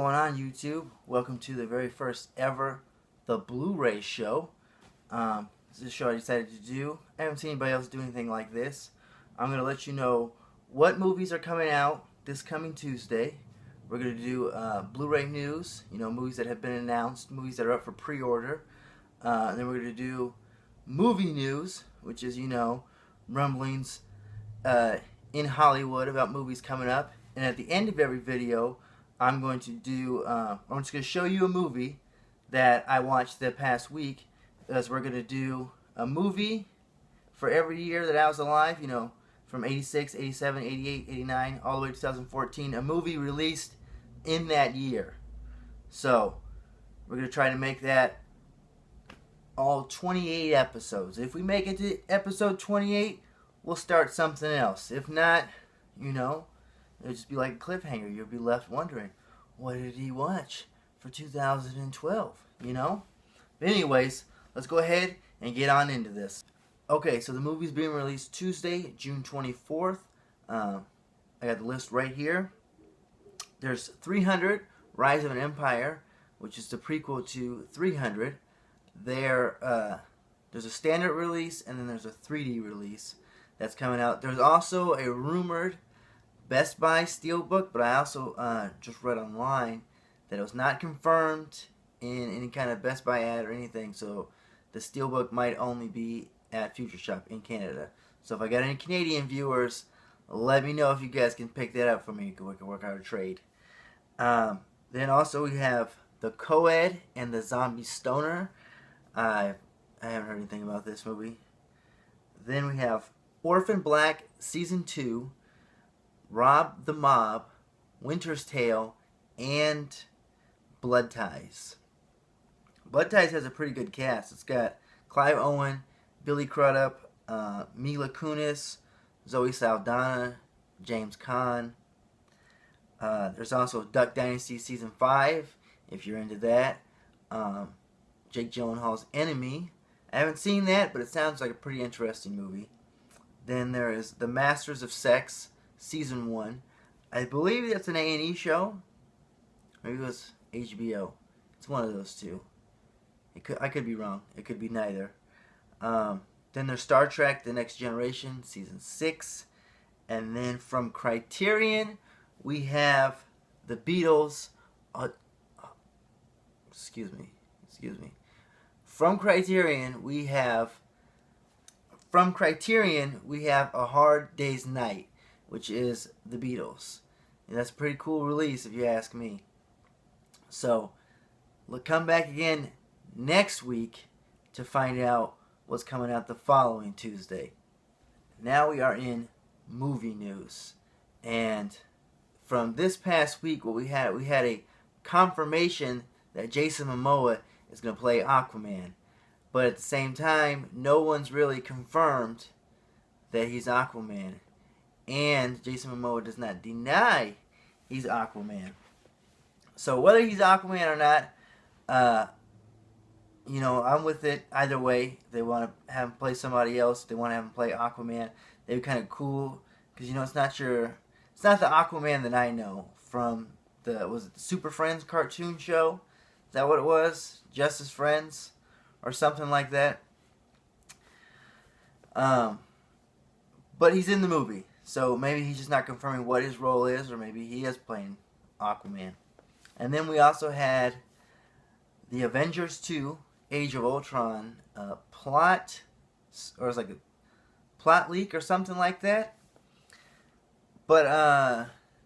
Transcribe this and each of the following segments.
going on, YouTube? Welcome to the very first ever the Blu Ray Show. This is a show I decided to do. I haven't seen anybody else do anything like this. I'm going to let you know what movies are coming out this coming Tuesday. We're going to do Blu Ray news, movies that have been announced, movies that are up for pre-order. And then we're going to do movie news, which is, rumblings in Hollywood about movies coming up. And at the end of every video, I'm going to do, I'm just going to show you a movie that I watched the past week, as we're going to do a movie for every year that I was alive, from 86, 87, 88, 89, all the way to 2014, a movie released in that year. So, we're going to try to make that all 28 episodes. If we make it to episode 28, we'll start something else. If not, it'll just be like a cliffhanger. You'll be left wondering, what did he watch for 2012, But anyways, let's go ahead and get on into this. Okay, so the movie's being released Tuesday, June 24th. I got the list right here. There's 300, Rise of an Empire, which is the prequel to 300. There's a standard release, and then there's a 3D release that's coming out. There's also a rumored Best Buy Steelbook, but I also just read online that it was not confirmed in any kind of Best Buy ad or anything, so the Steelbook might only be at Future Shop in Canada. So if I got any Canadian viewers, let me know if you guys can pick that up for me. We can work out a trade. Then also we have The Co-Ed and the Zombie Stoner. I haven't heard anything about this movie. Then we have Orphan Black Season 2, Rob the Mob, Winter's Tale, and Blood Ties. Blood Ties has a pretty good cast. It's got Clive Owen, Billy Crudup, Mila Kunis, Zoe Saldana, James Caan. There's also Duck Dynasty Season 5, if you're into that. Jake Gyllenhaal's Enemy. I haven't seen that, but it sounds like a pretty interesting movie. Then there is The Masters of Sex, Season 1. I believe that's an A&E show. Maybe it was HBO. It's one of those two. I could be wrong. It could be neither. Then there's Star Trek The Next Generation, Season 6. And then from Criterion, we have The Beatles. Excuse me. From Criterion, we have A Hard Day's Night, which is The Beatles. And that's a pretty cool release, if you ask me. So, we'll come back again next week to find out what's coming out the following Tuesday. Now we are in movie news. And from this past week, what we had a confirmation that Jason Momoa is going to play Aquaman. But at the same time, no one's really confirmed that he's Aquaman. And Jason Momoa does not deny he's Aquaman. So whether he's Aquaman or not, I'm with it either way. They want to have him play somebody else. They want to have him play Aquaman. They'd be kind of cool because it's not the Aquaman that I know from the Super Friends cartoon show. Is that what it was? Just as Friends? Or something like that. But he's in the movie. So maybe he's just not confirming what his role is. Or maybe he is playing Aquaman. And then we also had the Avengers 2 Age of Ultron plot. Or it was like a plot leak or something like that. But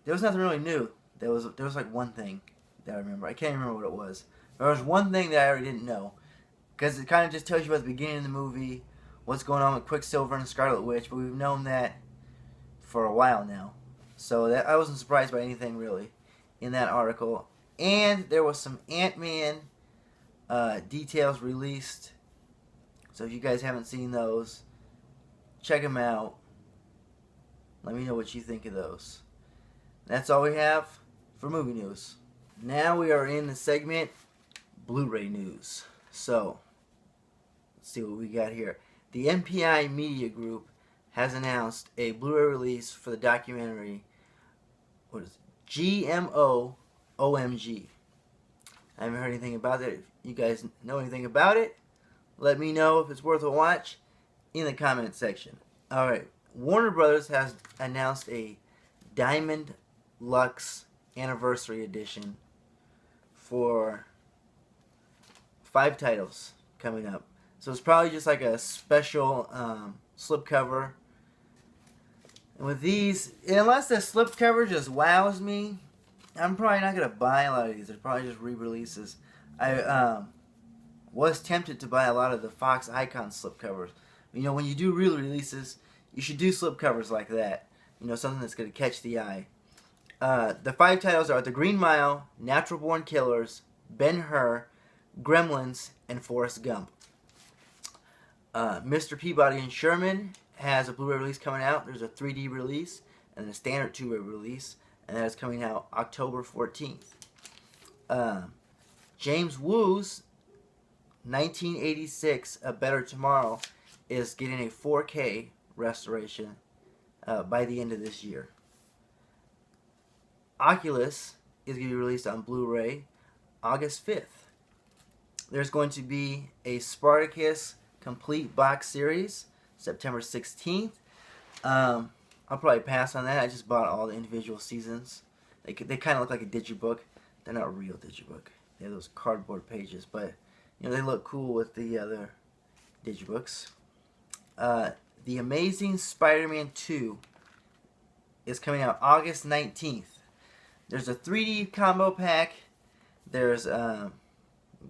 there was nothing really new. There was like one thing that I remember. I can't remember what it was. There was one thing that I already didn't know. Because it kind of just tells you at the beginning of the movie what's going on with Quicksilver and Scarlet Witch. But we've known that for a while now. So I wasn't surprised by anything really in that article. And there was some Ant-Man details released. So if you guys haven't seen those, check them out. Let me know what you think of those. That's all we have for movie news. Now we are in the segment Blu Ray news. So, let's see what we got here. The MPI Media Group has announced a Blu-ray release for the documentary, GMO OMG. I haven't heard anything about it. If you guys know anything about it, let me know if it's worth a watch in the comment section. Alright, Warner Brothers has announced a Diamond Lux Anniversary Edition for 5 titles coming up. So it's probably just like a special slipcover. And with these, unless the slipcover just wows me, I'm probably not going to buy a lot of these. They're probably just re-releases. I was tempted to buy a lot of the Fox Icon slipcovers. You know, when you do re-releases, you should do slipcovers like that. You know, something that's going to catch the eye. The 5 titles are The Green Mile, Natural Born Killers, Ben-Hur, Gremlins, and Forrest Gump. Mr. Peabody and Sherman has a Blu-ray release coming out. There's a 3D release and a standard 2-way release, and that is coming out October 14th. James Woo's 1986 A Better Tomorrow is getting a 4K restoration by the end of this year. Oculus is going to be released on Blu-ray August 5th. There's going to be a Spartacus complete box series September 16th. I'll probably pass on that. I just bought all the individual seasons. They kind of look like a digibook. They're not real digibook. They have those cardboard pages, but you know, they look cool with the other digibooks. The Amazing Spider-Man 2 is coming out August 19th. There's a 3D combo pack. There's I'm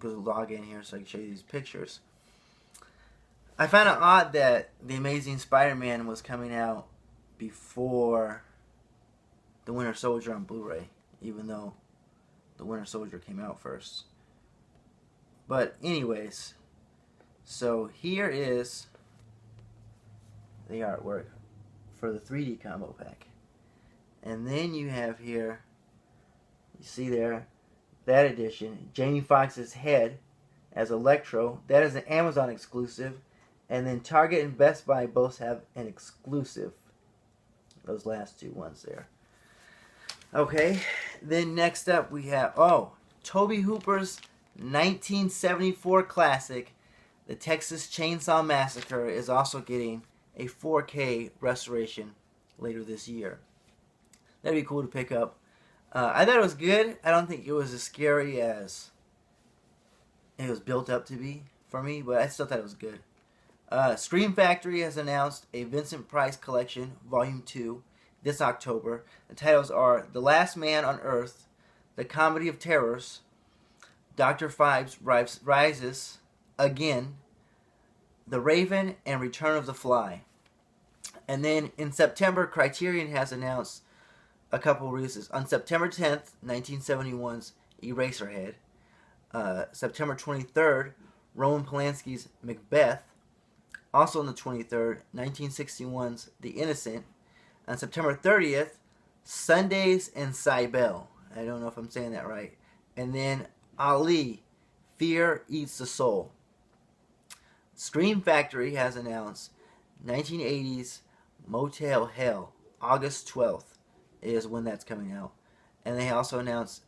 going to log in here so I can show you these pictures. I found it odd that The Amazing Spider-Man was coming out before The Winter Soldier on Blu-ray, even though The Winter Soldier came out first. But anyways, so here is the artwork for the 3D combo pack. And then you have here, you see there, that edition, Jamie Foxx's head as Electro. That is an Amazon exclusive. And then Target and Best Buy both have an exclusive. Those last 2 ones there. Okay, then next up we have, Tobe Hooper's 1974 classic, The Texas Chainsaw Massacre, is also getting a 4K restoration later this year. That'd be cool to pick up. I thought it was good. I don't think it was as scary as it was built up to be for me, but I still thought it was good. Scream Factory has announced a Vincent Price Collection Volume 2 this October. The titles are The Last Man on Earth, The Comedy of Terrors, Dr. Phibes Rises Again, The Raven, and Return of the Fly. And then in September, Criterion has announced a couple releases. On September 10th, 1971's Eraserhead. September 23rd, Roman Polanski's Macbeth. Also on the 23rd, 1961's The Innocent. On September 30th, Sundays and Cybele. I don't know if I'm saying that right. And then Ali, Fear Eats the Soul. Scream Factory has announced 1980's Motel Hell. August 12th is when that's coming out. And they also announced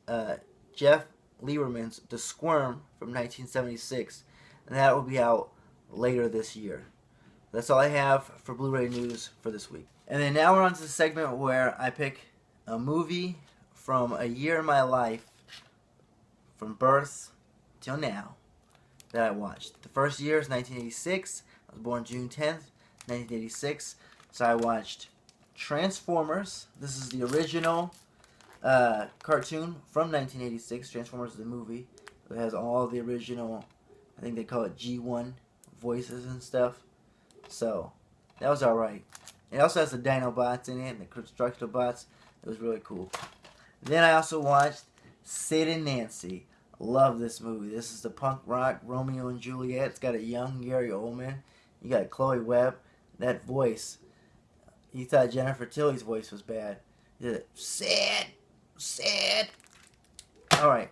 Jeff Lieberman's The Squirm from 1976. And that will be out later this year. That's all I have for Blu-ray news for this week. And then now we're on to the segment where I pick a movie from a year in my life, from birth till now, that I watched. The first year is 1986. I was born June 10th, 1986. So I watched Transformers. This is the original cartoon from 1986. Transformers is the movie. It has all the original, I think they call it G1 voices and stuff. So that was alright. It also has the Dinobots in it and the Constructobots. It was really cool. Then I also watched Sid and Nancy. Love this movie. This is the punk rock Romeo and Juliet. It's got a young Gary Oldman. You got Chloe Webb. That voice. You thought Jennifer Tilly's voice was bad. Sid! Sid! Alright.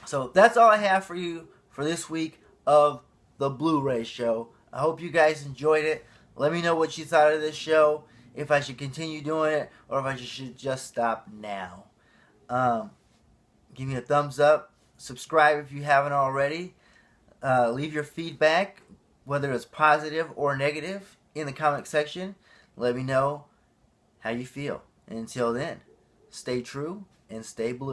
So that's all I have for you for this week of the Blu Ray Show. I hope you guys enjoyed it. Let me know what you thought of this show. If I should continue doing it or if I should just stop now. Give me a thumbs up. Subscribe if you haven't already. Leave your feedback, whether it's positive or negative, in the comment section. Let me know how you feel. And until then, stay true and stay blue.